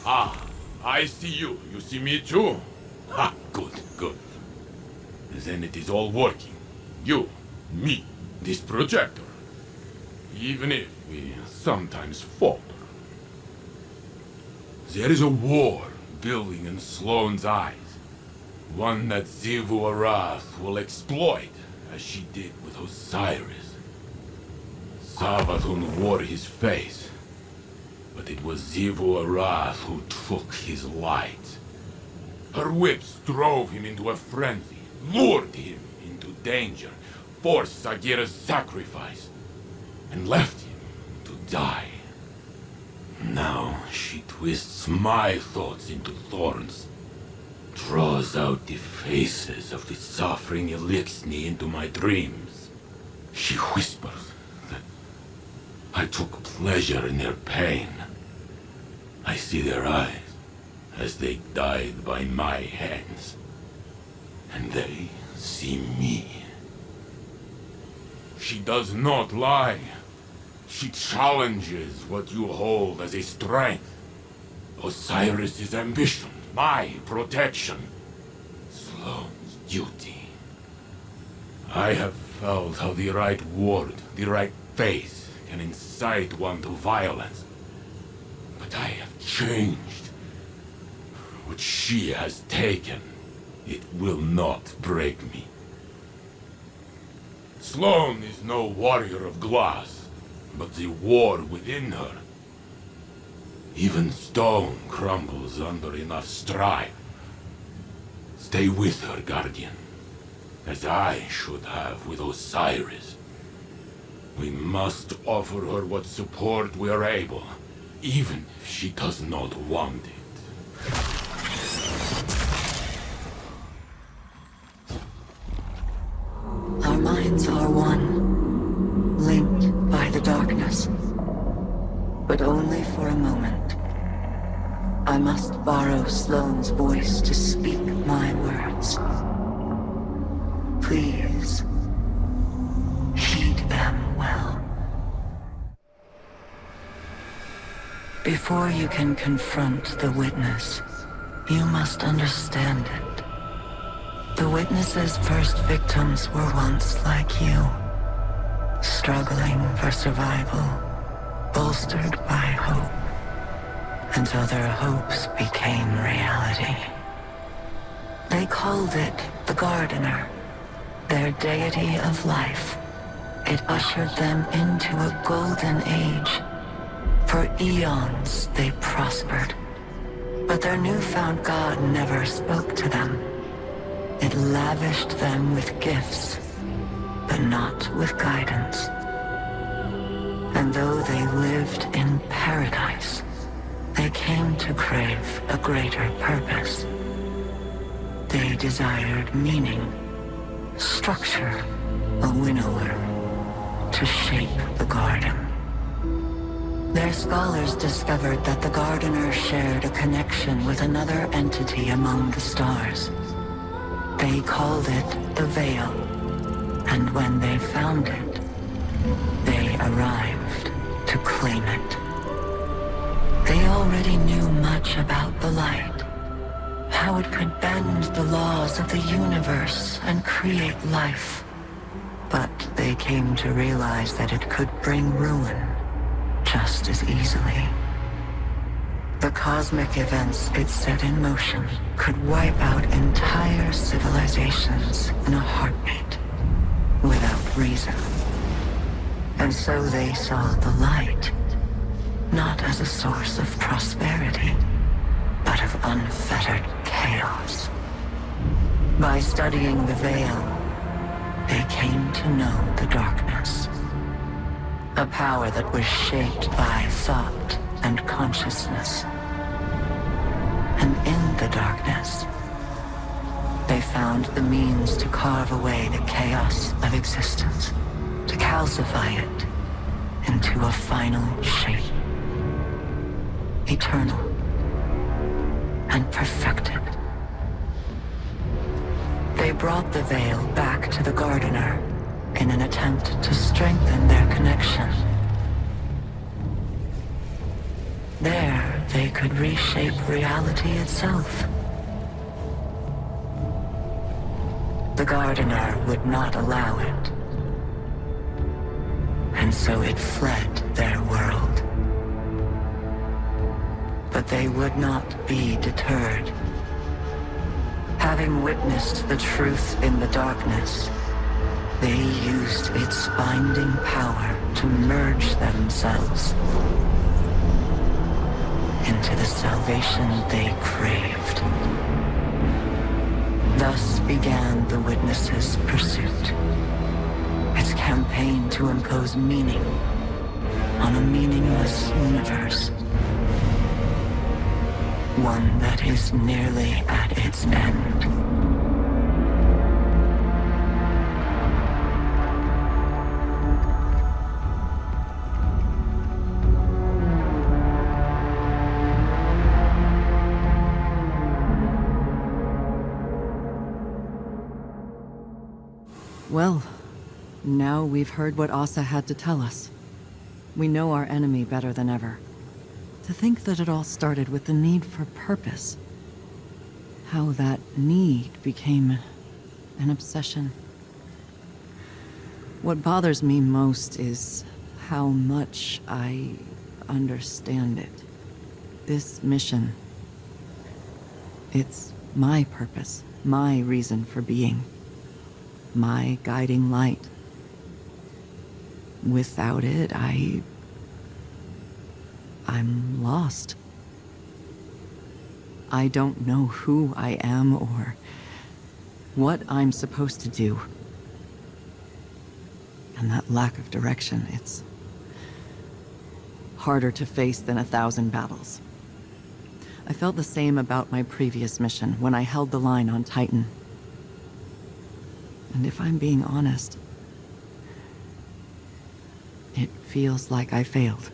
Ah, I see you. You see me too? Ha, good, good. Then it is all working. You, me, this projector. Even if we sometimes falter. There is a war building in Sloane's eyes. One that Xivu Arath will exploit, as she did with Osiris. Savathun wore his face, but it was Xivu Arath who took his light. Her whips drove him into a frenzy, lured him into danger, forced Sagira's sacrifice, and left him to die. Now she twists my thoughts into thorns, draws out the faces of the suffering Elixni into my dreams. She whispers that I took pleasure in their pain. I see their eyes as they died by my hands, and they see me. She does not lie. She challenges what you hold as a strength. Osiris' ambition, my protection, Sloane's duty. I have felt how the right word, the right face, can incite one to violence. But I have changed. What she has taken, it will not break me. Sloane is no warrior of glass, but the war within her. Even stone crumbles under enough strife. Stay with her, Guardian, as I should have with Osiris. We must offer her what support we are able, even if she does not want it. Our minds are one, linked by the darkness. But only for a moment. I must borrow Sloane's voice to speak my words. Please, heed them well. Before you can confront the witness, you must understand it. The witness's first victims were once like you, struggling for survival, bolstered by hope, until their hopes became reality. They called it the Gardener, their deity of life. It ushered them into a golden age. For eons they prospered, but their newfound god never spoke to them. It lavished them with gifts, but not with guidance. And though they lived in paradise, they came to crave a greater purpose. They desired meaning, structure, a winnower, to shape the garden. Their scholars discovered that the Gardener shared a connection with another entity among the stars. They called it the Veil, and when they found it, they arrived to claim it. They already knew much about the light, how it could bend the laws of the universe and create life. But they came to realize that it could bring ruin just as easily. The cosmic events it set in motion could wipe out entire civilizations in a heartbeat, without reason. And so they saw the light, not as a source of prosperity, but of unfettered chaos. By studying the Veil, they came to know the darkness. A power that was shaped by thought and consciousness. And in the darkness, they found the means to carve away the chaos of existence, to calcify it into a final shape, eternal and perfected. They brought the Veil back to the Gardener in an attempt to strengthen their connection. There, they they could reshape reality itself. The Gardener would not allow it, and so it fled their world. But they would not be deterred. Having witnessed the truth in the darkness, they used its binding power to merge themselves into the salvation they craved. Thus began the Witness's pursuit, its campaign to impose meaning on a meaningless universe, one that is nearly at its end. Well, now we've heard what Asa had to tell us. We know our enemy better than ever. To think that it all started with the need for purpose. How that need became an obsession. What bothers me most is how much I understand it. This mission. It's my purpose, my reason for being. My guiding light. Without it, I'm lost. I don't know who I am or what I'm supposed to do. And that lack of direction, it's harder to face than 1,000 battles. I felt the same about my previous mission when I held the line on Titan. And if I'm being honest, it feels like I failed.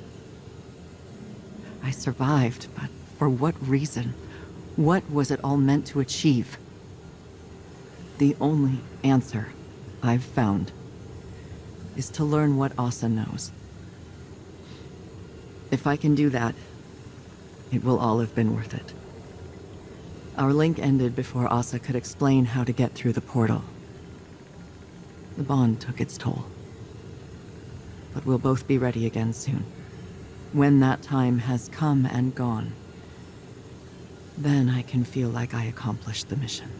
I survived, but for what reason? What was it all meant to achieve? The only answer I've found is to learn what Asa knows. If I can do that, it will all have been worth it. Our link ended before Asa could explain how to get through the portal. The bond took its toll. But we'll both be ready again soon. When that time has come and gone, then I can feel like I accomplished the mission.